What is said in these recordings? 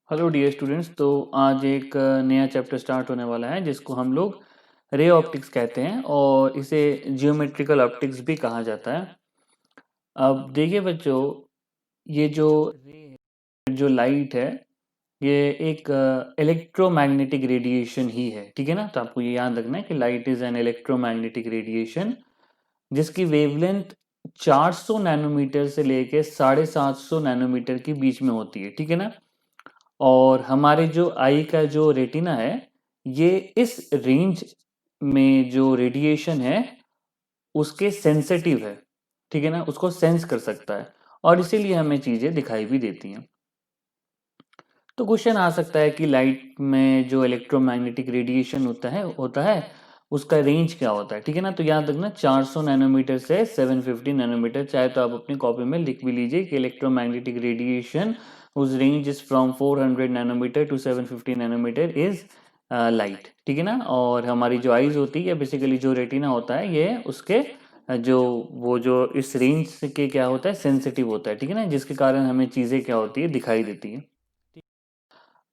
Hello dear students. तो आज एक नया चैप्टर स्टार्ट होने वाला है जिसको हम लोग रे ऑप्टिक्स कहते हैं और इसे जियोमेट्रिकल ऑप्टिक्स भी कहा जाता है। अब देखिए बच्चों, ये जो रे है, जो लाइट है, ये एक इलेक्ट्रोमैग्नेटिक रेडिएशन ही है। ठीक है ना। तो आपको ये याद रखना है कि light is an electromagnetic radiation जिसकी वेवलेंथ 400 नैनोमीटर से लेके 750 नैनोमीटर के बीच में होती है। ठीक है ना। और हमारे जो आई का जो रेटिना है, ये इस रेंज में जो रेडिएशन है उसके सेंसिटिव है। ठीक है ना, उसको सेंस कर सकता है और इसीलिए हमें चीजें दिखाई भी देती हैं। तो क्वेश्चन आ सकता है कि लाइट में जो इलेक्ट्रोमैग्नेटिक रेडिएशन होता है उसका रेंज क्या होता है। ठीक है ना। तो याद रखना 400 नैनोमीटर से 750 नैनोमीटर, चाहे तो आप अपनी कॉपी में लिख भी लीजिए कि इलेक्ट्रोमैग्नेटिक रेडिएशन उस range is from 400 nanometre to 750 nanometre is light. ठीक है ना। और हमारी जो आईज होती है, बेसिकली जो रेटिना होता है, ये उसके जो वो जो इस रेंज के क्या होता है, सेंसिटिव होता है। ठीक है ना, जिसके कारण हमें चीजें क्या होती है, दिखाई देती है।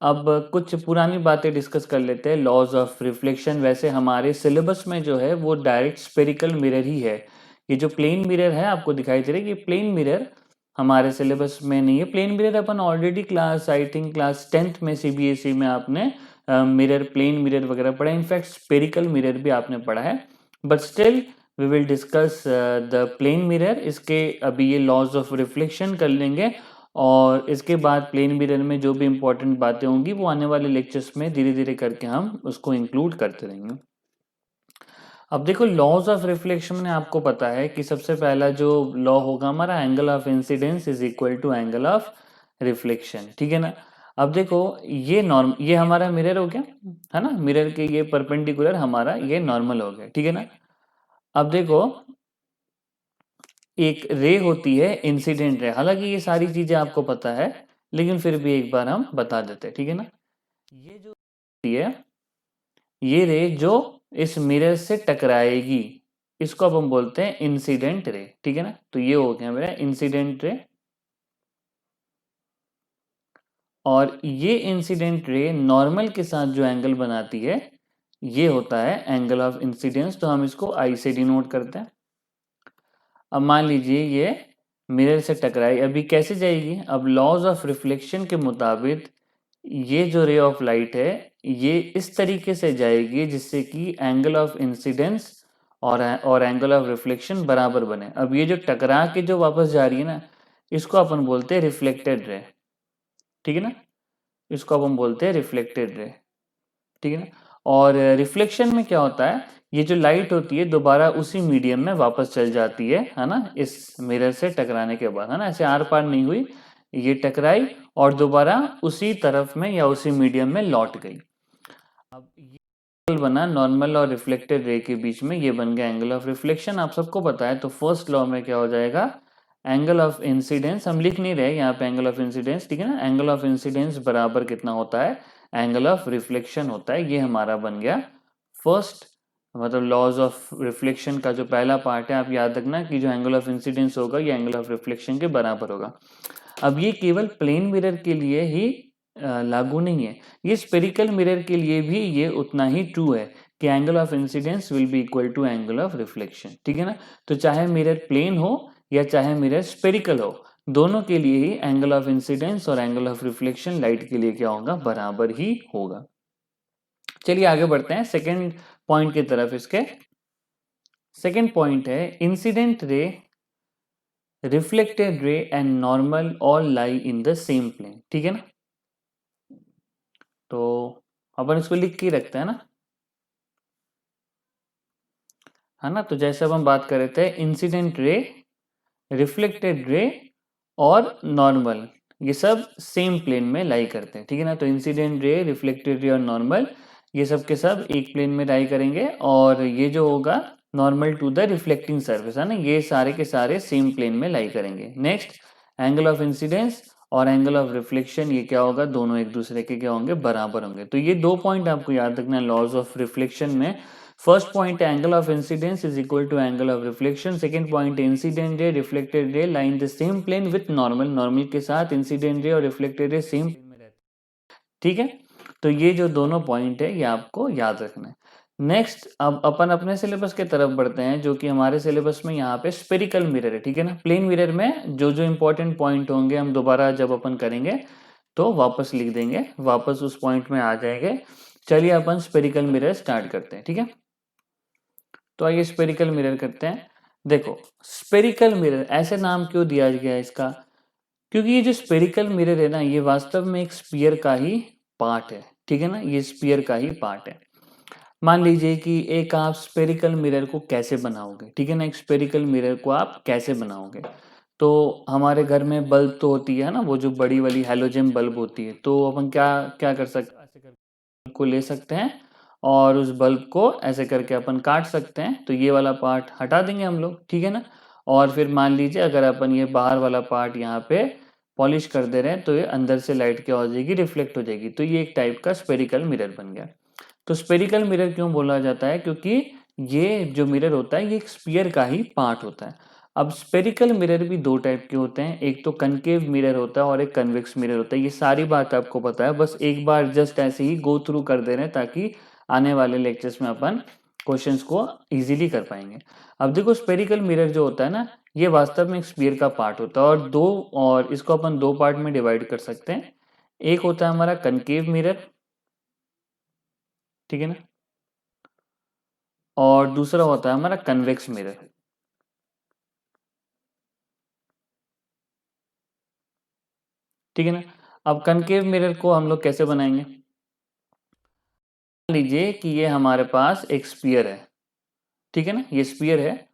अब कुछ पुरानी बातें डिस्कस कर लेते हैं। लॉज ऑफ रिफ्लेक्शन, वैसे हमारे सिलेबस में जो है वो डायरेक्ट स्पेरिकल मिरर ही है। ये जो प्लेन मिरर है आपको दिखाई दे रहा है, ये प्लेन मिरर हमारे सिलेबस में नहीं है। प्लेन मिरर अपन already class, I think class 10th में सीबीएसई में आपने मिरर, प्लेन मिरर वगैरह पढ़ा है। इनफैक्ट स्पेरिकल मिरर भी आपने पढ़ा है, but still we will discuss the plane mirror. इसके अभी ये लॉज ऑफ रिफ्लेक्शन कर लेंगे और इसके बाद प्लेन मिरर में जो भी इंपॉर्टेंट बातें होंगी वो आने वाले लेक्चर्स में धीरे धीरे करके हम उसको इंक्लूड करते रहेंगे। अब देखो, लॉज ऑफ रिफ्लेक्शन में आपको पता है कि सबसे पहला जो लॉ होगा हमारा, angle of incidence is equal to angle of reflection. ठीक है ना। अब देखो, ये हमारा मिरर हो गया, है ना। मिरर के ये परपेंडिकुलर हमारा ये नॉर्मल हो गया। ठीक है ना। अब देखो, एक रे होती है इंसिडेंट रे। हालांकि ये सारी चीजें आपको पता है, लेकिन फिर भी एक बार हम बता देते हैं। ठीक है ना। ये जो होती है, ये रे जो इस मिरर से टकराएगी, इसको अब हम बोलते हैं इंसिडेंट रे। ठीक है ना। तो ये हो गया मेरा इंसिडेंट रे। और ये इंसिडेंट रे नॉर्मल के साथ जो एंगल बनाती है, ये होता है एंगल ऑफ इंसिडेंस। तो हम इसको आई से डिनोट करते हैं। अब मान लीजिए ये मिरर से टकराई, अभी कैसे जाएगी? अब लॉज ऑफ रिफ्लेक्शन के मुताबिक ये जो रे ऑफ लाइट है, ये इस तरीके से जाएगी जिससे कि एंगल ऑफ इंसिडेंस और एंगल ऑफ रिफ्लेक्शन बराबर बने। अब ये जो टकरा के जो वापस जा रही है ना, इसको अपन बोलते हैं रिफ्लेक्टेड रे। ठीक है ना। इसको अब हम बोलते हैं रिफ्लेक्टेड रे। ठीक है ना। और रिफ्लेक्शन में क्या होता है, ये जो लाइट होती है दोबारा उसी मीडियम में वापस चल जाती है ना, इस मिरर से टकराने के बाद, है ना। ऐसे आर पार नहीं हुई, ये टकराई और दोबारा उसी तरफ में या उसी मीडियम में लौट गई। अब ये एंगल बना नॉर्मल और रिफ्लेक्टेड रे के बीच में, ये बन गया एंगल ऑफ रिफ्लेक्शन। आप सबको पता है। तो फर्स्ट लॉ में क्या हो जाएगा, एंगल ऑफ इंसिडेंस, हम लिख नहीं रहे यहाँ पे एंगल ऑफ इंसिडेंस। ठीक है ना। एंगल ऑफ इंसिडेंस बराबर कितना होता है, एंगल ऑफ रिफ्लेक्शन होता है। ये हमारा बन गया फर्स्ट, मतलब लॉज ऑफ रिफ्लेक्शन का जो पहला पार्ट है। आप याद रखना कि जो एंगल ऑफ इंसिडेंस होगा ये एंगल ऑफ रिफ्लेक्शन के बराबर होगा। अब ये केवल प्लेन मिरर के लिए ही लागू नहीं है, ये स्पेरिकल मिरर के लिए भी ये उतना ही ट्रू है कि angle of incidence will be equal to angle of reflection. ठीक है ना। तो चाहे मिरर प्लेन हो या चाहे मिरर स्पेरिकल हो, दोनों के लिए ही एंगल ऑफ इंसिडेंस और एंगल ऑफ रिफ्लेक्शन लाइट के लिए क्या होगा, बराबर ही होगा। चलिए आगे बढ़ते हैं सेकेंड पॉइंट की तरफ। इसके सेकेंड पॉइंट है, incident ray, reflected ray and normal all lie in the same plane. ठीक है ना। तो अपन इसको लिख के रखते हैं ना, है ना। तो जैसे अब हम बात कर रहे थे, इंसिडेंट रे, रिफ्लेक्टेड रे और नॉर्मल, ये सब सेम प्लेन में लाई करते हैं। ठीक है ना। तो इंसिडेंट रे, रिफ्लेक्टेड रे और नॉर्मल, ये सब के सब एक प्लेन में लाई करेंगे और ये जो होगा normal to the reflecting surface, है ना, ये सारे के सारे सेम प्लेन में लाई करेंगे। नेक्स्ट, एंगल ऑफ इंसिडेंस और एंगल ऑफ रिफ्लेक्शन, ये क्या होगा, दोनों एक दूसरे के क्या होंगे, बराबर होंगे। तो ये दो पॉइंट आपको याद रखना है लॉज ऑफ रिफ्लेक्शन में। First point angle of incidence is equal to angle of reflection. Second point incident ray, reflected ray lie in the same plane with normal, normal के साथ इंसिडेंट रे और reflected ray same plane में रहते हैं। ठीक है। तो ये जो दोनों पॉइंट है ये आपको याद रखना है। नेक्स्ट अब अपन अपने सिलेबस के तरफ बढ़ते हैं, जो कि हमारे सिलेबस में यहाँ पे स्पेरिकल मिरर है, ठीक है ना। प्लेन मिरर में जो जो इंपॉर्टेंट पॉइंट होंगे हम दोबारा जब अपन करेंगे तो वापस लिख देंगे, वापस उस पॉइंट में आ जाएंगे। चलिए अपन स्पेरिकल मिरर स्टार्ट करते हैं, ठीक है। तो आइए स्पेरिकल मिरर करते हैं। देखो स्पेरिकल मिरर ऐसे नाम क्यों दिया गया है इसका, क्योंकि ये जो स्पेरिकल मिरर है ना ये वास्तव में एक स्पीयर का ही पार्ट है, ठीक है ना, ये स्पीयर का ही पार्ट है। मान लीजिए कि एक आप स्पेरिकल मिरर को कैसे बनाओगे, ठीक है ना, एक स्पेरिकल मिरर को आप कैसे बनाओगे। तो हमारे घर में बल्ब तो होती है ना, वो जो बड़ी वाली हैलोजन बल्ब होती है, तो अपन क्या क्या कर सकते हैं, ऐसे करके को ले सकते हैं और उस बल्ब को ऐसे करके अपन काट सकते हैं, तो ये वाला पार्ट हटा देंगे हम लोग, ठीक है ना। और फिर मान लीजिए अगर अपन ये बाहर वाला पार्ट यहाँ पे पॉलिश कर दे रहे हैं तो ये अंदर से लाइट क्या हो जाएगी, रिफ्लेक्ट हो जाएगी, तो ये एक टाइप का स्पेरिकल मिरर बन गया। तो स्पेरिकल मिरर क्यों बोला जाता है, क्योंकि ये जो मिरर होता है ये एक स्फीयर का ही पार्ट होता है। अब स्पेरिकल मिरर भी दो टाइप के होते हैं, एक तो कनकेव मिरर होता है और एक कन्वेक्स मिरर होता है। ये सारी बात आपको पता है, बस एक बार जस्ट ऐसे ही गो थ्रू कर दे रहे हैं ताकि आने वाले लेक्चर्स में अपन क्वेश्चंस को इजीली कर पाएंगे। अब देखो स्पेरिकल मिरर जो होता है ना ये वास्तव में एक स्फीयर का पार्ट होता है और इसको अपन दो पार्ट में डिवाइड कर सकते हैं। एक होता है हमारा कनकेव मिरर, ठीक है ना, और दूसरा होता है हमारा कन्वेक्स मिरर, ठीक है ना। अब कनकेव मिरर को हम लोग कैसे बनाएंगे, मान लीजिए कि ये हमारे पास एक स्पीयर है, ठीक है ना, ये स्पीयर है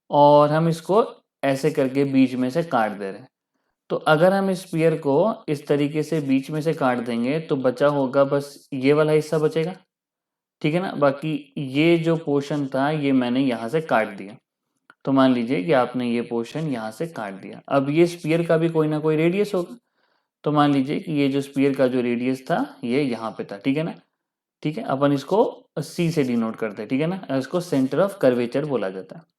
और हम इसको ऐसे करके बीच में से काट दे रहे हैं। तो अगर हम इस स्पीयर को इस तरीके से बीच में से काट देंगे तो बचा होगा बस ये वाला हिस्सा बचेगा, ठीक है ना। बाकी ये जो पोर्शन था ये मैंने यहाँ से काट दिया, तो मान लीजिए कि आपने ये पोर्शन यहाँ से काट दिया। अब ये स्पीयर का भी कोई ना कोई रेडियस होगा, तो मान लीजिए कि ये जो स्पीयर का जो रेडियस था ये यहाँ पे था, ठीक है ना। ठीक है, अपन इसको सी से डिनोट करते हैं, ठीक है ना, इसको सेंटर ऑफ कर्वेचर बोला जाता है।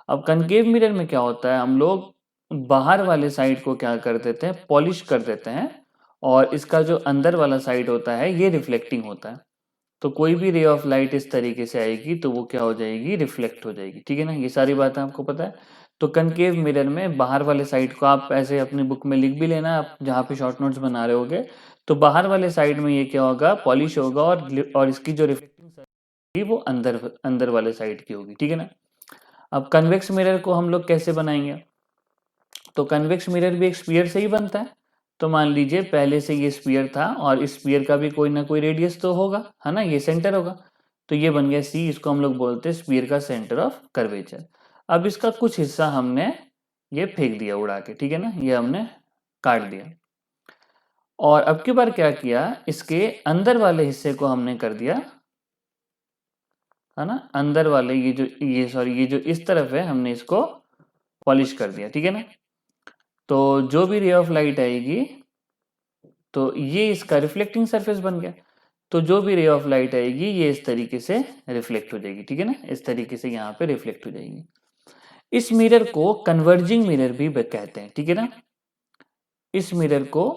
अब कनकेव मिरर में क्या होता है, हम लोग बाहर वाले साइड को क्या कर देते हैं, पॉलिश कर देते हैं और इसका जो अंदर वाला साइड होता है ये रिफ्लेक्टिंग होता है। तो कोई भी रे ऑफ लाइट इस तरीके से आएगी तो वो क्या हो जाएगी, रिफ्लेक्ट हो जाएगी, ठीक है ना। ये सारी बातें आपको पता है। तो कनकेव मिरर में बाहर वाले साइड को आप ऐसे अपनी बुक में लिख भी लेना, आप जहाँ पे शॉर्ट नोट्स बना रहे होगे, तो बाहर वाले साइड में ये क्या होगा, पॉलिश होगा और इसकी जो रिफ्लेक्टिंग साइड होगी वो अंदर अंदर वाले साइड की होगी, ठीक है ना। अब कन्वेक्स मिरर को हम लोग कैसे बनाएंगे, तो कन्वेक्स मिरर भी एक स्फीयर से ही बनता है। तो मान लीजिए पहले से ये स्फीयर था और इस स्फीयर का भी कोई ना कोई रेडियस तो होगा, है ना, ये सेंटर होगा, तो ये बन गया सी, इसको हम लोग बोलते हैं स्फीयर का सेंटर ऑफ कर्वेचर। अब इसका कुछ हिस्सा हमने ये फेंक दिया उड़ा के, ठीक है ना, ये हमने काट दिया और अब की बार क्या किया, इसके अंदर वाले हिस्से को हमने कर दिया, है ना, अंदर वाले ये जो इस तरफ है हमने इसको पॉलिश कर दिया, ठीक है ना। तो जो भी रे ऑफ लाइट आएगी तो ये इसका रिफ्लेक्टिंग सरफेस बन गया, तो जो भी रे ऑफ लाइट आएगी ये इस तरीके से रिफ्लेक्ट हो जाएगी, ठीक है ना, इस तरीके से यहाँ पे रिफ्लेक्ट हो जाएगी। इस मिरर को कन्वर्जिंग मिरर भी कहते हैं, ठीक है ना, इस मिरर को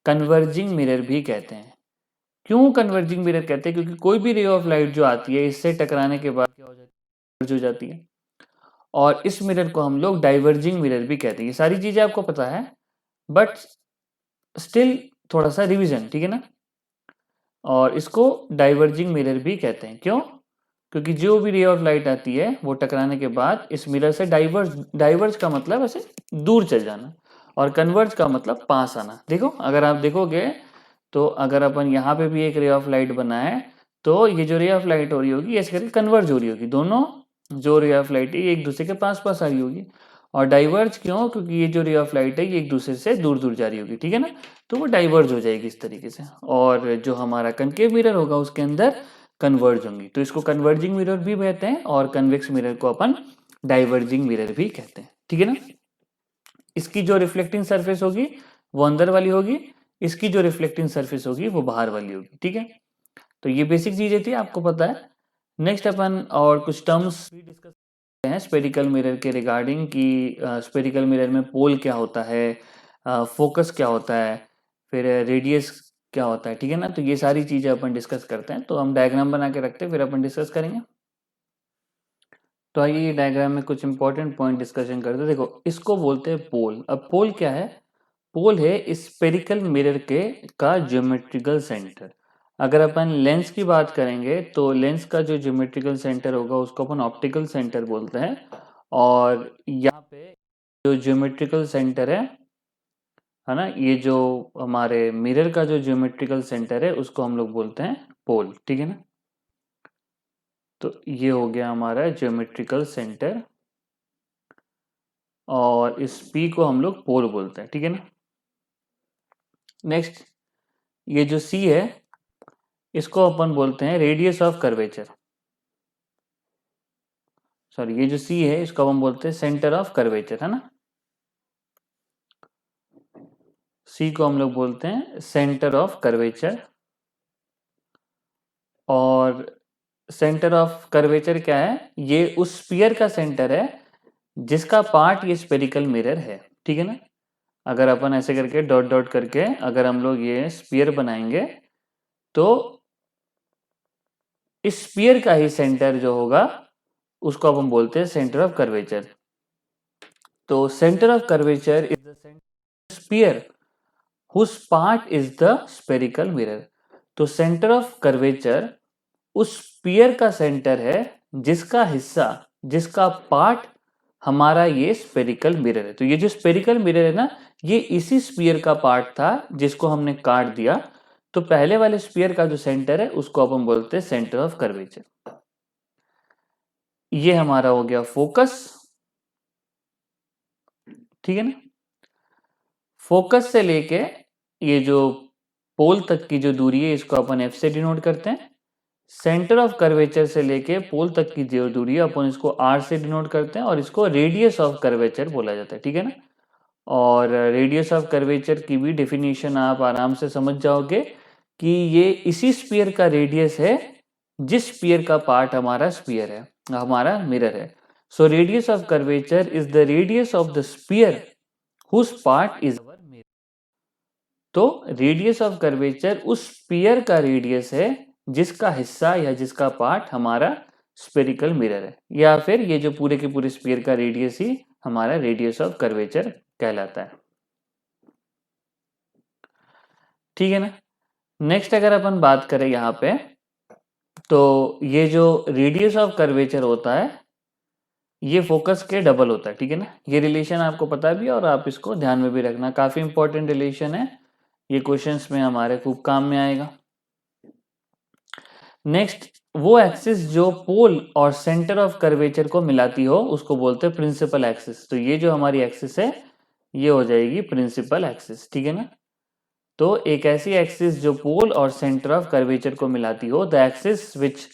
कन्वर्जिंग मिरर भी कहते हैं। क्यों कन्वर्जिंग मिरर कहते हैं, क्योंकि कोई भी रे ऑफ लाइट जो आती है इससे टकराने के बाद क्या हो जाती है, converge हो जाती है। और इस मिरर को हम लोग डाइवर्जिंग मिरर भी कहते हैं। ये सारी चीजें आपको पता है बट स्टिल थोड़ा सा रिवीजन, ठीक है ना। और इसको डाइवर्जिंग मिरर भी कहते हैं, क्यों, क्योंकि जो भी रे ऑफ लाइट आती है वो टकराने के बाद इस मिरर से डाइवर्ज, डाइवर्ज का मतलब ऐसे दूर चल जाना और कन्वर्ज का मतलब पास आना। देखो अगर आप देखोगे तो अगर अपन यहाँ पे भी एक रे ऑफ लाइट बनाए तो ये जो रे ऑफ लाइट हो रही होगी ऐसे करके कन्वर्ज हो रही होगी, दोनों जो रे ऑफ लाइट है ये एक दूसरे के पास पास आ रही होगी। और डाइवर्ज क्यों, क्योंकि ये जो रे ऑफ लाइट है ये एक दूसरे से दूर दूर जा रही होगी, ठीक है ना, तो वो डाइवर्ज हो जाएगी इस तरीके से। और जो हमारा कनकेव मिरर होगा उसके अंदर कन्वर्ज होंगी, तो इसको कन्वर्जिंग मिरर भी कहते हैं और कन्वेक्स मिरर को अपन डाइवर्जिंग मिरर भी कहते हैं, ठीक है ना। इसकी जो रिफ्लेक्टिंग सरफेस होगी वो अंदर वाली होगी, इसकी जो रिफ्लेक्टिंग सरफेस होगी वो बाहर वाली होगी, ठीक है। तो ये बेसिक चीजें थी, आपको पता है। नेक्स्ट अपन और कुछ टर्म्स भी डिस्कस करते हैं स्पेरिकल मिरर के रिगार्डिंग कि स्पेरिकल मिरर में पोल क्या होता है, फोकस क्या होता है, फिर रेडियस क्या होता है, ठीक है ना। तो ये सारी चीजें अपन डिस्कस करते हैं, तो हम डायग्राम बना के रखते हैं, फिर अपन डिस्कस करेंगे। तो आइए ये डायग्राम में कुछ इंपॉर्टेंट पॉइंट डिस्कशन करते हैं। देखो, इसको बोलते हैं पोल। अब पोल क्या है? पोल है स्पेरिकल मिरर के का ज्योमेट्रिकल सेंटर। अगर अपन लेंस की बात करेंगे तो लेंस का जो ज्योमेट्रिकल सेंटर होगा उसको अपन ऑप्टिकल सेंटर बोलते हैं, और यहाँ पे जो ज्योमेट्रिकल सेंटर है ना, ये जो हमारे मिरर का जो ज्योमेट्रिकल सेंटर है उसको हम लोग बोलते हैं पोल, ठीक है ना। तो ये हो गया हमारा ज्योमेट्रिकल सेंटर, और इस पी को हम लोग पोल बोलते हैं, ठीक है ना। नेक्स्ट, ये जो सी है इसको अपन बोलते हैं रेडियस ऑफ कर्वेचर। सॉरी, ये जो सी है इसको हम बोलते हैं सेंटर ऑफ कर्वेचर, है ना। सी को हम लोग बोलते हैं सेंटर ऑफ कर्वेचर, और सेंटर ऑफ कर्वेचर क्या है? ये उस स्फीयर का सेंटर है जिसका पार्ट ये स्फेरिकल मिरर है, ठीक है ना। अगर अपन ऐसे करके डॉट डॉट करके अगर हम लोग ये स्फीयर बनाएंगे तो इस स्फीयर का ही सेंटर जो होगा उसको अपन बोलते हैं सेंटर ऑफ कर्वेचर। तो centre of curvature is the centre sphere whose part is the spherical mirror. तो सेंटर ऑफ कर्वेचर उस स्फीयर का सेंटर है जिसका हिस्सा, जिसका पार्ट हमारा ये स्फेरिकल मिरर है। तो ये जो स्फेरिकल मिरर है ना, ये इसी स्फीयर का पार्ट था जिसको हमने काट दिया। तो पहले वाले स्फीयर का जो सेंटर है उसको अपन बोलते हैं सेंटर ऑफ कर्वेचर। ये हमारा हो गया फोकस, ठीक है ना। फोकस से लेके ये जो पोल तक की जो दूरी है इसको अपन एफ से डिनोट करते हैं। सेंटर ऑफ कर्वेचर से लेके पोल तक की जो दूरी है अपन इसको आर से डिनोट करते हैं, और इसको रेडियस ऑफ कर्वेचर बोला जाता है, ठीक है ना। और रेडियस ऑफ कर्वेचर की भी डेफिनेशन आप आराम से समझ जाओगे कि ये इसी स्फीयर का रेडियस है जिस स्फीयर का पार्ट हमारा स्फीयर है, हमारा मिरर है। So radius of curvature is the radius of the sphere whose part is our mirror. तो रेडियस ऑफ कर्वेचर उस स्फीयर का रेडियस है जिसका हिस्सा या जिसका पार्ट हमारा स्फेरिकल मिरर है, या फिर ये जो पूरे के पूरे स्फीयर का रेडियस ही हमारा रेडियस ऑफ कर्वेचर कहलाता है, ठीक है ना। नेक्स्ट अगर अपन बात करें यहाँ पे, तो ये जो रेडियस ऑफ कर्वेचर होता है ये फोकस के डबल होता है, ठीक है ना। ये रिलेशन आपको पता भी है और आप इसको ध्यान में भी रखना, काफी इंपॉर्टेंट रिलेशन है, ये क्वेश्चंस में हमारे खूब काम में आएगा। नेक्स्ट, वो एक्सिस जो पोल और सेंटर ऑफ कर्वेचर को मिलाती हो उसको बोलते हैं प्रिंसिपल एक्सिस। तो ये जो हमारी एक्सिस है ये हो जाएगी प्रिंसिपल एक्सिस, ठीक है ना। तो एक ऐसी एक्सिस जो पोल और सेंटर ऑफ कर्वेचर को मिलाती हो, the axis which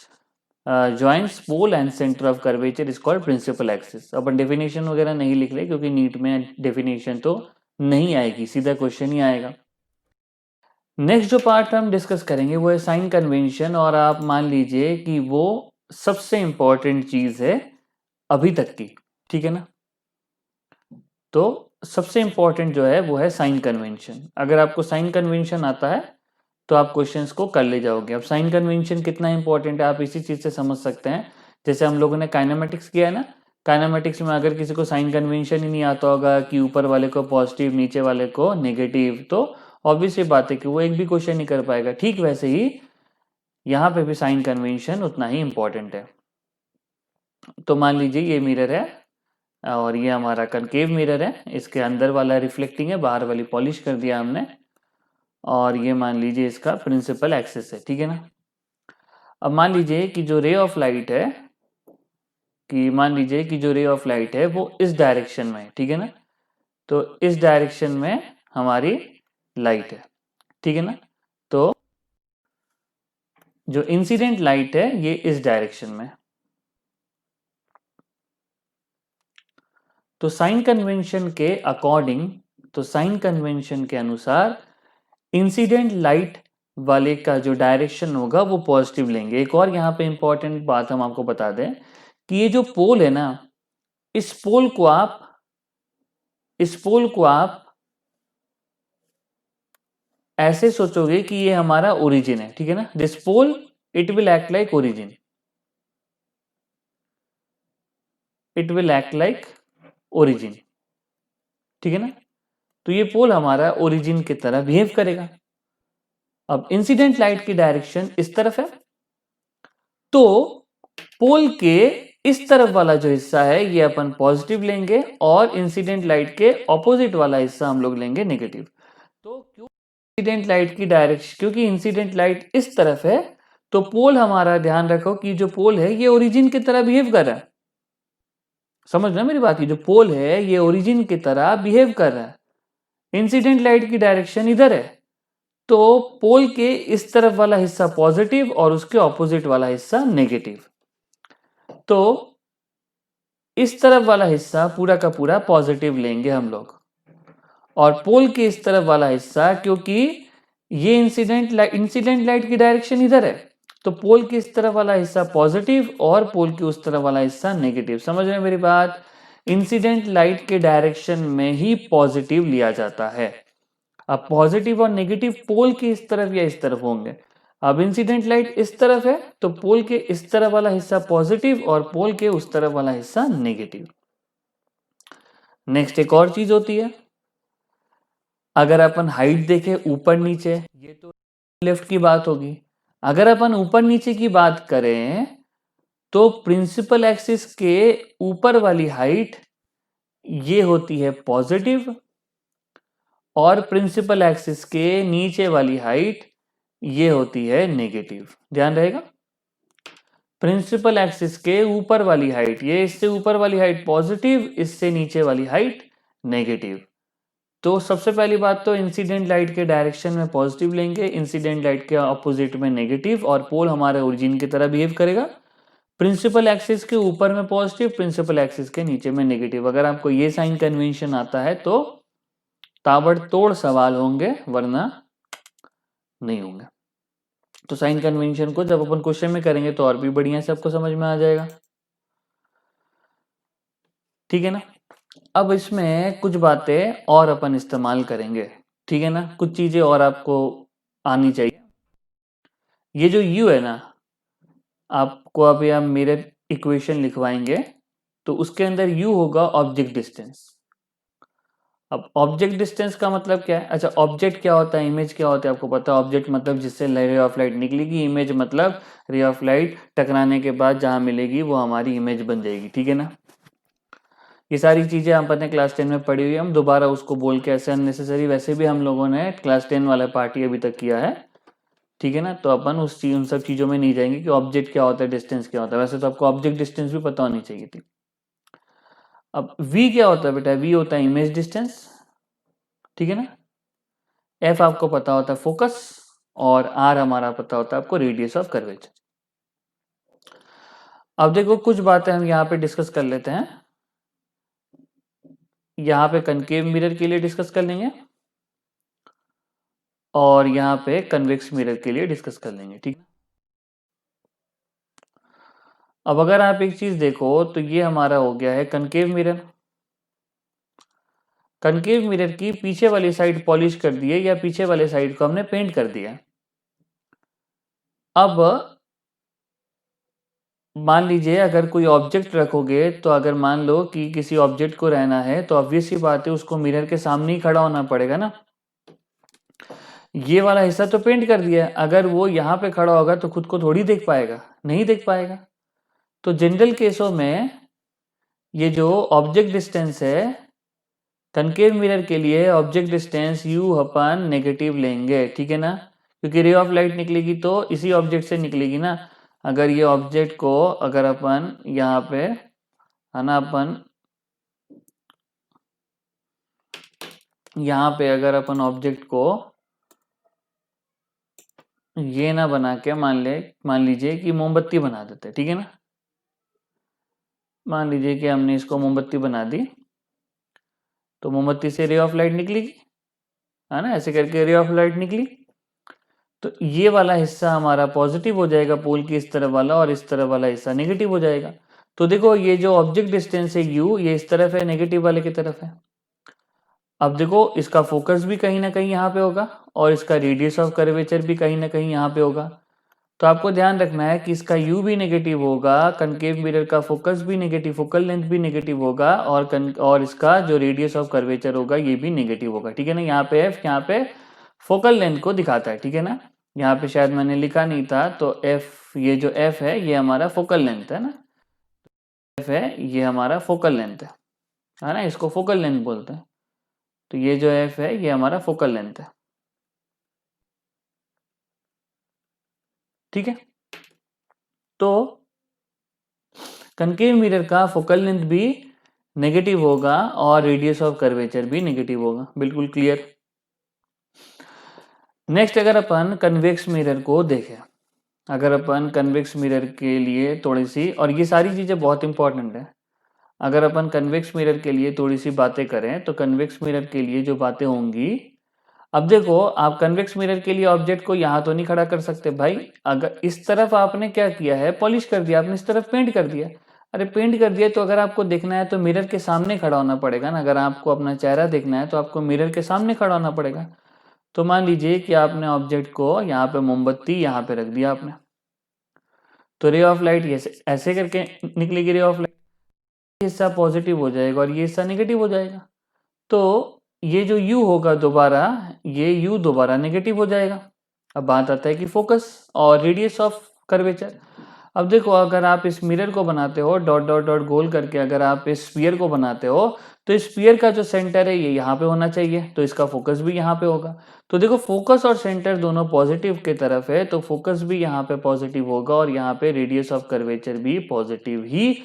joints pole and centre of curvature is called principal axis. अपन डेफिनेशन वगैरह नहीं लिख रहे क्योंकि नीट में डेफिनेशन तो नहीं आएगी, सीधा क्वेश्चन ही आएगा। नेक्स्ट जो पार्ट हम डिस्कस करेंगे वो है साइन कन्वेंशन, और आप मान लीजिए कि वो सबसे इंपॉर्टेंट चीज है अभी तक की, ठीक है ना। तो सबसे इंपॉर्टेंट जो है वो है साइन कन्वेंशन। अगर आपको साइन कन्वेंशन आता है तो आप क्वेश्चंस को कर ले जाओगे। अब साइन कन्वेंशन कितना इंपॉर्टेंट है आप इसी चीज से समझ सकते हैं, जैसे हम लोगों ने काइनेमेटिक्स किया है ना। काइनेमेटिक्स में अगर किसी को साइन कन्वेंशन ही नहीं आता होगा कि ऊपर वाले को पॉजिटिव नीचे वाले को नेगेटिव, तो ऑब्वियसली बात है कि वो एक भी क्वेश्चन नहीं कर पाएगा। ठीक वैसे ही यहाँ पे भी साइन कन्वेंशन उतना ही इंपॉर्टेंट है। तो मान लीजिए ये मिरर है और ये हमारा कनकेव मिरर है, इसके अंदर वाला रिफ्लेक्टिंग है, बाहर वाली पॉलिश कर दिया हमने, और ये मान लीजिए इसका प्रिंसिपल एक्सिस है, ठीक है ना। अब मान लीजिए कि जो रे ऑफ लाइट है, वो इस डायरेक्शन में है, ठीक है ना। तो इस डायरेक्शन में हमारी लाइट है, ठीक है ना। तो जो इंसिडेंट लाइट है ये इस डायरेक्शन में। तो साइन कन्वेंशन के अकॉर्डिंग, तो साइन कन्वेंशन के अनुसार इंसिडेंट लाइट वाले का जो डायरेक्शन होगा वो पॉजिटिव लेंगे। एक और यहाँ पे इंपॉर्टेंट बात हम आपको बता दें कि ये जो पोल है ना, इस पोल को आप ऐसे सोचोगे कि ये हमारा ओरिजिन है, ठीक है ना, this pole it will act like origin, it will act like origin, ठीक है ना। तो ये पोल हमारा ओरिजिन की तरह बिहेव करेगा। अब इंसिडेंट लाइट की डायरेक्शन इस तरफ है, तो पोल के इस तरफ वाला जो हिस्सा है ये अपन पॉजिटिव लेंगे और इंसिडेंट लाइट के ऑपोजिट वाला हिस्सा हम लोग लेंगे नेगेटिव। तो क्यों इंसिडेंट लाइट की डायरेक्शन, क्योंकि इंसिडेंट लाइट इस तरफ है, तो पोल हमारा, ध्यान रखो कि जो पोल है ये ओरिजिन की तरह बिहेव कर रहा है। समझ रहे मेरी बात की, जो पोल है ये ओरिजिन की तरह बिहेव कर रहा है। इंसिडेंट लाइट की डायरेक्शन इधर है, तो पोल के इस तरफ वाला हिस्सा पॉजिटिव और उसके ऑपोजिट वाला हिस्सा नेगेटिव। तो इस तरफ वाला हिस्सा पूरा का पूरा पॉजिटिव लेंगे हम लोग, और पोल के इस तरफ वाला हिस्सा, क्योंकि ये इंसिडेंट लाइट की डायरेक्शन इधर है, तो पोल के इस तरफ वाला हिस्सा पॉजिटिव और पोल के उस तरफ वाला हिस्सा नेगेटिव। समझ रहे हैं मेरी बात? इंसिडेंट लाइट के डायरेक्शन में ही पॉजिटिव लिया जाता है। अब पॉजिटिव और नेगेटिव पोल के इस तरफ या इस तरफ होंगे। अब इंसिडेंट लाइट इस तरफ है, तो पोल के इस तरफ वाला हिस्सा पॉजिटिव और पोल के उस तरफ वाला हिस्सा नेगेटिव। नेक्स्ट एक और चीज होती है, अगर अपन हाइट देखें ऊपर नीचे, ये तो लेफ्ट की बात होगी। अगर अपन ऊपर नीचे की बात करें तो प्रिंसिपल एक्सिस के ऊपर वाली हाइट ये होती है पॉजिटिव, और प्रिंसिपल एक्सिस के नीचे वाली हाइट ये होती है नेगेटिव। ध्यान रहेगा, प्रिंसिपल एक्सिस के ऊपर वाली हाइट, ये इससे ऊपर वाली हाइट पॉजिटिव, इससे नीचे वाली हाइट नेगेटिव। तो सबसे पहली बात तो इंसिडेंट लाइट के डायरेक्शन में पॉजिटिव लेंगे, इंसिडेंट लाइट के अपोजिट में नेगेटिव, और पोल हमारे ओरिजिन की तरह बिहेव करेगा। प्रिंसिपल एक्सिस के ऊपर में पॉजिटिव, प्रिंसिपल एक्सिस के नीचे में नेगेटिव। अगर आपको ये साइन कन्वेंशन आता है तो ताबड़तोड़ सवाल होंगे, वरना नहीं होंगे। तो साइन कन्वेंशन को जब अपन क्वेश्चन में करेंगे तो और भी बढ़िया से आपको समझ में आ जाएगा, ठीक है ना। अब इसमें कुछ बातें और अपन इस्तेमाल करेंगे, ठीक है ना, कुछ चीजें और आपको आनी चाहिए। ये जो u है ना, आपको अभी हम मिरर इक्वेशन लिखवाएंगे, तो उसके अंदर u होगा ऑब्जेक्ट डिस्टेंस। अब ऑब्जेक्ट डिस्टेंस का मतलब क्या है? अच्छा, ऑब्जेक्ट क्या होता है, इमेज क्या होता है, आपको पता है। ऑब्जेक्ट मतलब जिससे रे ऑफ लाइट निकलेगी, इमेज मतलब रे ऑफ लाइट टकराने के बाद जहां मिलेगी वो हमारी इमेज बन जाएगी, ठीक है ना। ये सारी चीजें हम अपने क्लास 10 में पढ़ी हुई, हम दोबारा उसको बोल के ऐसे अननेसेसरी, वैसे भी हम लोगों ने क्लास 10 वाला पार्ट ही अभी तक किया है, ठीक है ना। तो अपन उन सब चीजों में नहीं जाएंगे कि ऑब्जेक्ट क्या होता है, डिस्टेंस क्या होता है। वैसे तो आपको ऑब्जेक्ट डिस्टेंस भी पता होनी चाहिए थी। अब v क्या होता है बेटा? v होता है इमेज डिस्टेंस, ठीक है ना। f आपको पता होता है फोकस, और r हमारा पता होता है आपको रेडियस ऑफ कर्वेचर। अब देखो कुछ बातें हम यहाँ पे डिस्कस कर लेते हैं। यहाँ पे कनकेव मिरर के लिए डिस्कस कर लेंगे, और यहाँ पे कन्वेक्स मिरर के लिए डिस्कस कर लेंगे, ठीक है। अब अगर आप एक चीज देखो तो ये हमारा हो गया है कनकेव मिरर। कनकेव मिरर की पीछे वाली साइड पॉलिश कर दी है, या पीछे वाले साइड को हमने पेंट कर दिया। अब मान लीजिए अगर कोई ऑब्जेक्ट रखोगे, तो अगर मान लो कि किसी ऑब्जेक्ट को रहना है, तो ऑब्वियस सी बात है उसको मिरर के सामने ही खड़ा होना पड़ेगा ना। ये वाला हिस्सा तो पेंट कर दिया है, अगर वो यहाँ पे खड़ा होगा तो खुद को थोड़ी देख पाएगा, नहीं देख पाएगा। तो जनरल केसों में ये जो ऑब्जेक्ट डिस्टेंस है कनकेव मिरर के लिए, ऑब्जेक्ट डिस्टेंस u अपन नेगेटिव लेंगे, ठीक है ना, क्योंकि रे ऑफ लाइट निकलेगी तो इसी ऑब्जेक्ट से निकलेगी ना। अगर ये ऑब्जेक्ट को अगर अपन यहाँ पे है ना, अपन यहाँ पे अगर अपन ऑब्जेक्ट को ये ना बना के मान लीजिए कि मोमबत्ती बना देते, ठीक है ना। मान लीजिए कि हमने इसको मोमबत्ती बना दी, तो मोमबत्ती से रे ऑफ लाइट निकलेगी, है ना, ऐसे करके रे ऑफ लाइट निकली। तो ये वाला हिस्सा हमारा पॉजिटिव हो जाएगा, पोल की इस तरफ वाला, और इस तरफ वाला हिस्सा नेगेटिव हो जाएगा। तो देखो ये जो ऑब्जेक्ट डिस्टेंस है u, ये इस तरफ है, नेगेटिव वाले की तरफ है। अब देखो इसका फोकस भी कहीं ना कहीं यहाँ पे होगा और इसका रेडियस ऑफ कर्वेचर भी कहीं ना कहीं यहाँ पे होगा। तो आपको ध्यान रखना है कि इसका u भी नेगेटिव होगा, कनकेव मिरर का फोकस भी नेगेटिव, फोकल लेंथ भी नेगेटिव होगा और इसका जो रेडियस ऑफ कर्वेचर होगा ये भी नेगेटिव होगा। ठीक है ना, यहाँ पे f यहाँ पे फोकल लेंथ को दिखाता है। ठीक है ना, यहाँ पे शायद मैंने लिखा नहीं था, तो f, ये जो f है ये हमारा फोकल लेंथ है ना, f है ये हमारा फोकल लेंथ है ना, इसको फोकल लेंथ बोलते हैं। तो ये जो f है ये हमारा फोकल लेंथ है। ठीक है, तो कनकेव मिरर का फोकल लेंथ भी नेगेटिव होगा और रेडियस ऑफ कर्वेचर भी नेगेटिव होगा। बिल्कुल क्लियर। नेक्स्ट अगर अपन कन्वेक्स मिरर को देखें, अगर अपन कन्वेक्स मिरर के लिए थोड़ी सी, और ये सारी चीज़ें बहुत इंपॉर्टेंट है, अगर अपन कन्वेक्स मिरर के लिए थोड़ी सी बातें करें तो कन्वेक्स मिरर के लिए जो बातें होंगी, अब देखो आप कन्वेक्स मिरर के लिए ऑब्जेक्ट को यहाँ तो नहीं खड़ा कर सकते भाई। अगर इस तरफ आपने क्या किया है, पॉलिश कर दिया आपने, इस तरफ पेंट कर दिया। अरे पेंट कर दिया तो अगर आपको देखना है तो मिरर के सामने खड़ा होना पड़ेगा ना। अगर आपको अपना चेहरा देखना है तो आपको मिरर के सामने खड़ा होना पड़ेगा। तो मान लीजिए कि आपने ऑब्जेक्ट को यहाँ पे मोमबत्ती यहाँ पे रख दिया आपने, तो रे ऑफ लाइट ऐसे करके निकलेगी रे ऑफ लाइट, हिस्सा पॉजिटिव हो जाएगा और ये हिस्सा नेगेटिव हो जाएगा। तो ये जो u होगा दोबारा, ये u दोबारा नेगेटिव हो जाएगा। अब बात आता है कि फोकस और रेडियस ऑफ कर्वेचर। अब देखो अगर आप इस मिरर को बनाते हो डॉट डॉट डॉट गोल करके, अगर आप इस स्फीयर को बनाते हो तो इस स्फीयर का जो सेंटर है ये यहाँ पे होना चाहिए, तो इसका फोकस भी यहाँ पे होगा। तो देखो फोकस और सेंटर दोनों पॉजिटिव के तरफ है, तो फोकस भी यहाँ पे पॉजिटिव होगा और यहाँ पे रेडियस ऑफ कर्वेचर भी पॉजिटिव ही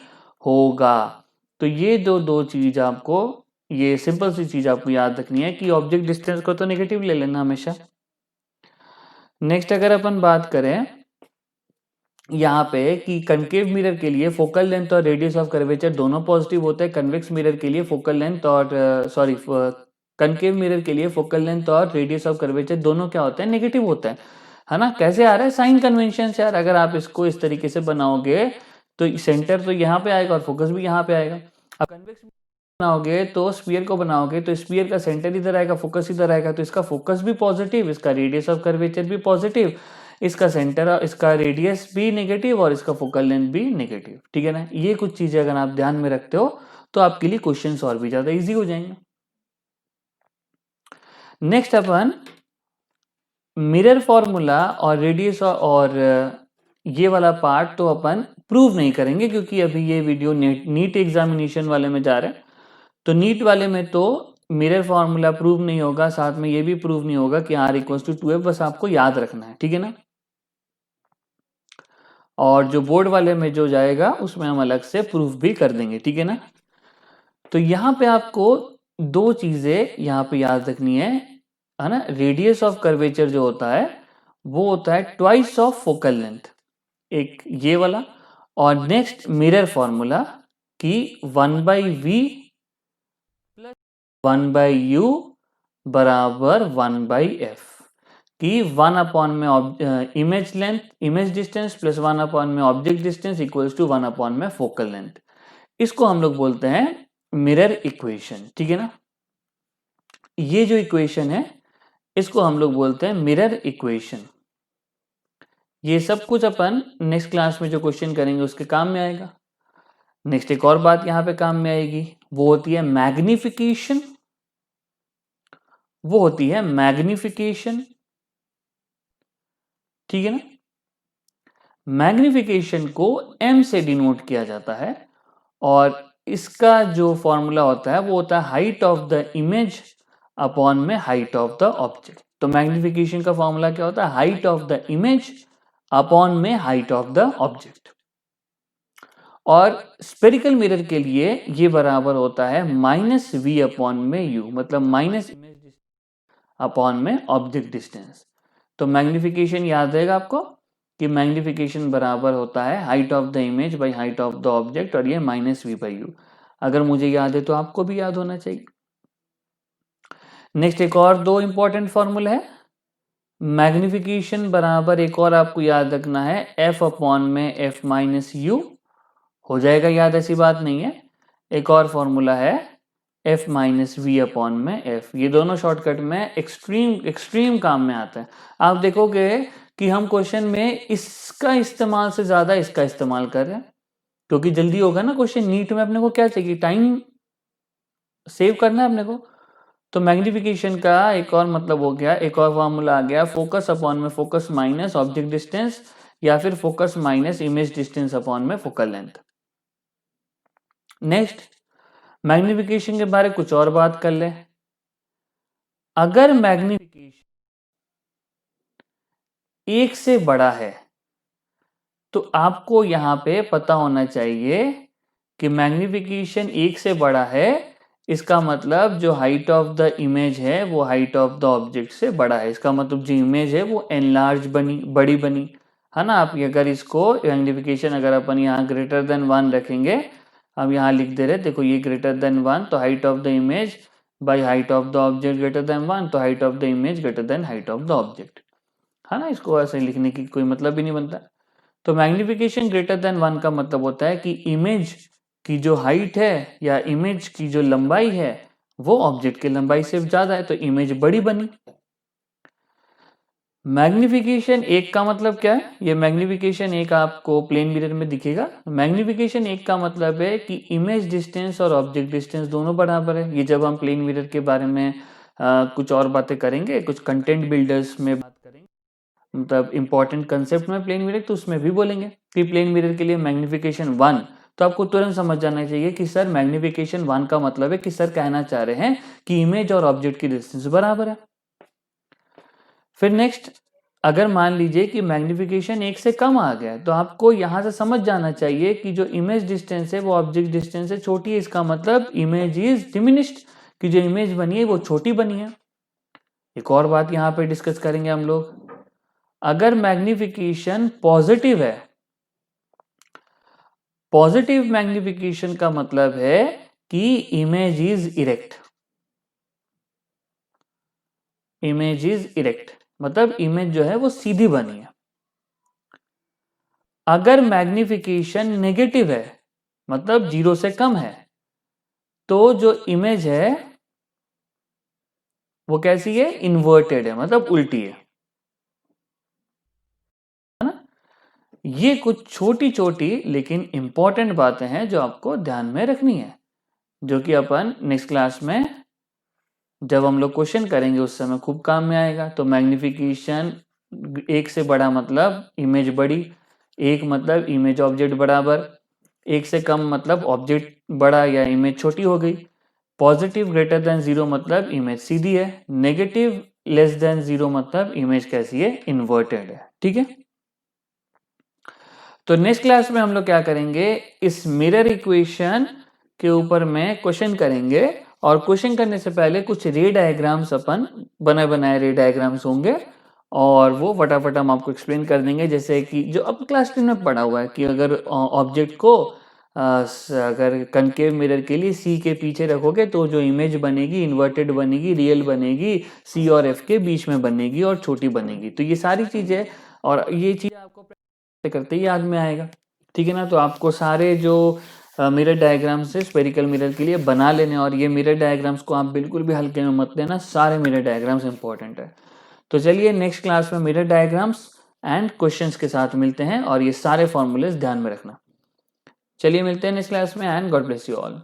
होगा। तो ये दो चीज आपको, ये सिंपल सी चीज आपको याद रखनी है कि ऑब्जेक्ट डिस्टेंस को तो नेगेटिव ले लेना हमेशा। नेक्स्ट अगर अपन बात करें यहाँ पे कि कनकेव मिरर के लिए फोकल लेंथ और रेडियस ऑफ कर्वेचर दोनों पॉजिटिव होते हैं, कन्वेक्स मिरर के लिए फोकल लेंथ और कनकेव मिरर के लिए फोकल लेंथ और रेडियस ऑफ कर्वेचर दोनों क्या होते हैं, नेगेटिव होते हैं, है ना। कैसे आ रहा है, साइन कन्वेंशन से। यार अगर आप इसको इस तरीके से बनाओगे तो सेंटर तो यहाँ पे आएगा और फोकस भी यहाँ पे आएगा। अब कन्वेक्स बनाओगे तो स्फीयर को बनाओगे तो स्फीयर का सेंटर इधर आएगा, फोकस इधर आएगा, तो इसका फोकस भी पॉजिटिव, इसका रेडियस ऑफ कर्वेचर भी पॉजिटिव, इसका सेंटर, इसका रेडियस भी नेगेटिव और इसका फोकल लेंथ भी नेगेटिव। ठीक है ना, ये कुछ चीजें अगर आप ध्यान में रखते हो तो आपके लिए क्वेश्चंस और भी ज्यादा इजी हो जाएंगे। नेक्स्ट अपन मिरर फॉर्मूला और रेडियस और ये वाला पार्ट तो अपन प्रूव नहीं करेंगे क्योंकि अभी ये वीडियो नीट एग्जामिनेशन वाले में जा रहे हैं। तो नीट वाले में तो मिरर फॉर्मूला प्रूव नहीं होगा, साथ में ये भी प्रूव नहीं होगा कि R = 2F, बस आपको याद रखना है। ठीक है ना, और जो बोर्ड वाले में जो जाएगा उसमें हम अलग से प्रूफ भी कर देंगे। ठीक है ना, तो यहाँ पे आपको दो चीजें यहाँ पे याद रखनी है ना। रेडियस ऑफ कर्वेचर जो होता है वो होता है ट्वाइस ऑफ फोकल लेंथ, एक ये वाला, और नेक्स्ट मिरर फॉर्मूला की 1/v प्लस 1/u बराबर 1/f कि 1 में image length, image distance plus 1 में ऑब्जेक्ट डिस्टेंस इक्वल्स टू 1 में फोकल लेंथ। इसको हम लोग बोलते हैं मिरर इक्वेशन। ठीक है ना, ये जो इक्वेशन है इसको हम लोग बोलते हैं मिरर इक्वेशन। ये सब कुछ अपन नेक्स्ट क्लास में जो क्वेश्चन करेंगे उसके काम में आएगा। नेक्स्ट एक और बात यहाँ पे काम में आएगी, वो होती है मैग्निफिकेशन। वो होती है मैग्निफिकेशन। ठीक है ना, मैग्निफिकेशन को m से डिनोट किया जाता है और इसका जो फॉर्मूला होता है वो होता है height of the image upon में हाइट ऑफ द ऑब्जेक्ट। तो मैग्निफिकेशन का फॉर्मूला क्या होता है, height of the image upon में हाइट ऑफ द ऑब्जेक्ट। और स्पेरिकल मिरर के लिए ये बराबर होता है -v अपॉन में u, मतलब माइनस इमेज अपॉन में ऑब्जेक्ट डिस्टेंस। तो मैग्निफिकेशन याद रहेगा आपको कि मैग्निफिकेशन बराबर होता है height of the image by height of the object, और ये -v/u। अगर मुझे याद है तो आपको भी याद होना चाहिए। नेक्स्ट एक और दो इंपॉर्टेंट फॉर्मूला है मैग्निफिकेशन बराबर, एक और आपको याद रखना है f अपॉन में f - u हो जाएगा याद, ऐसी बात नहीं है। एक और फॉर्मूला है एफ माइनस वी अपॉन में एफ। ये दोनों शॉर्टकट में एक्सट्रीम काम में आते हैं। आप देखोगे कि हम क्वेश्चन में इसका इस्तेमाल से ज्यादा इसका इस्तेमाल कर रहे हैं, क्योंकि जल्दी होगा ना क्वेश्चन। नीट में अपने को क्या चाहिए, टाइम सेव करना है अपने को। तो मैग्निफिकेशन का एक और मतलब हो गया, एक और फॉर्मूला आ गया, फोकस अपॉन में फोकस माइनस ऑब्जेक्ट डिस्टेंस, या फिर focus minus image distance upon में फोकल लेंथ। नेक्स्ट, मैग्निफिकेशन के बारे में कुछ और बात कर ले। अगर मैग्निफिकेशन 1 से बड़ा है तो आपको यहां पे पता होना चाहिए कि मैग्निफिकेशन 1 से बड़ा है, इसका मतलब जो हाइट ऑफ द इमेज है वो हाइट ऑफ द ऑब्जेक्ट से बड़ा है। इसका मतलब जो इमेज है वो एनलार्ज बनी, बड़ी बनी, है ना। आप अगर इसको मैग्निफिकेशन अगर अपन यहाँ ग्रेटर देन 1 रखेंगे, हम यहाँ लिख दे रहे, देखो ये ग्रेटर देन 1 तो height of the image by height of the object greater than 1 तो height of the image greater than height of the object, है ना। इसको ऐसे लिखने की कोई मतलब ही नहीं बनता। तो मैग्निफिकेशन ग्रेटर देन 1 का मतलब होता है कि इमेज की जो हाइट है या इमेज की जो लंबाई है वो ऑब्जेक्ट की लंबाई से ज्यादा है, तो इमेज बड़ी बनी। मैग्निफिकेशन 1 का मतलब क्या है, ये मैग्निफिकेशन 1 आपको प्लेन मिरर में दिखेगा। मैग्निफिकेशन 1 का मतलब है कि इमेज डिस्टेंस और ऑब्जेक्ट डिस्टेंस दोनों बराबर है। ये जब हम प्लेन मिरर के बारे में कुछ और बातें करेंगे, कुछ कंटेंट बिल्डर्स में बात करेंगे, मतलब इंपॉर्टेंट कंसेप्ट में प्लेन मिरर, तो उसमें भी बोलेंगे कि प्लेन मिरर के लिए मैग्निफिकेशन 1, तो आपको तुरंत समझ जाना चाहिए कि सर मैग्निफिकेशन 1 का मतलब है कि सर कहना चाह रहे हैं कि इमेज और ऑब्जेक्ट की डिस्टेंस बराबर है। फिर नेक्स्ट, अगर मान लीजिए कि मैग्निफिकेशन 1 से कम आ गया तो आपको यहां से समझ जाना चाहिए कि जो इमेज डिस्टेंस है वो ऑब्जेक्ट डिस्टेंस से छोटी है। इसका मतलब इमेज इज डिमिनिश्ड, कि जो इमेज बनी है वो छोटी बनी है। एक और बात यहां पे डिस्कस करेंगे हम लोग, अगर मैग्निफिकेशन पॉजिटिव है, पॉजिटिव मैग्निफिकेशन का मतलब है कि image is erect, image is erect मतलब इमेज जो है वो सीधी बनी है। अगर मैग्निफिकेशन नेगेटिव है, मतलब 0 से कम है, तो जो इमेज है वो कैसी है, इन्वर्टेड है, मतलब उल्टी है ना। ये कुछ छोटी छोटी लेकिन इंपॉर्टेंट बातें हैं जो आपको ध्यान में रखनी है, जो कि अपन नेक्स्ट क्लास में जब हम लोग क्वेश्चन करेंगे उस समय खूब काम में आएगा। तो मैग्निफिकेशन 1 से बड़ा मतलब इमेज बड़ी, 1 मतलब इमेज ऑब्जेक्ट बराबर, 1 से कम मतलब ऑब्जेक्ट बड़ा या इमेज छोटी हो गई। पॉजिटिव ग्रेटर देन 0 मतलब इमेज सीधी है, नेगेटिव लेस देन 0 मतलब इमेज कैसी है, इन्वर्टेड है। ठीक है, तो नेक्स्ट क्लास में हम लोग क्या करेंगे, इस मिरर इक्वेशन के ऊपर में क्वेश्चन करेंगे, और क्वेश्चन करने से पहले कुछ रे डायग्राम्स अपन बनाए रे डायग्राम्स होंगे, और वो फटाफट हम आपको एक्सप्लेन कर देंगे। जैसे कि जो अब क्लास 10 में पढ़ा हुआ है कि अगर ऑब्जेक्ट को अगर कनकेव मिरर के लिए सी के पीछे रखोगे तो जो इमेज बनेगी इन्वर्टेड बनेगी, रियल बनेगी, सी और एफ के बीच में बनेगी और छोटी बनेगी। तो ये सारी चीजें, और ये चीज आपको करते ही याद में आएगा। ठीक है ना, तो आपको सारे जो मिरर डायग्राम्स है स्फेरिकल मिरर के लिए बना लेने, और ये मिरर डायग्राम्स को आप बिल्कुल भी हल्के में मत लेना, सारे मिरर डायग्राम्स इंपॉर्टेंट है। तो चलिए नेक्स्ट क्लास में मिरर डायग्राम्स एंड क्वेश्चंस के साथ मिलते हैं, और ये सारे फॉर्मूलेस ध्यान में रखना। चलिए मिलते हैं नेक्स्ट क्लास में, and God bless you all.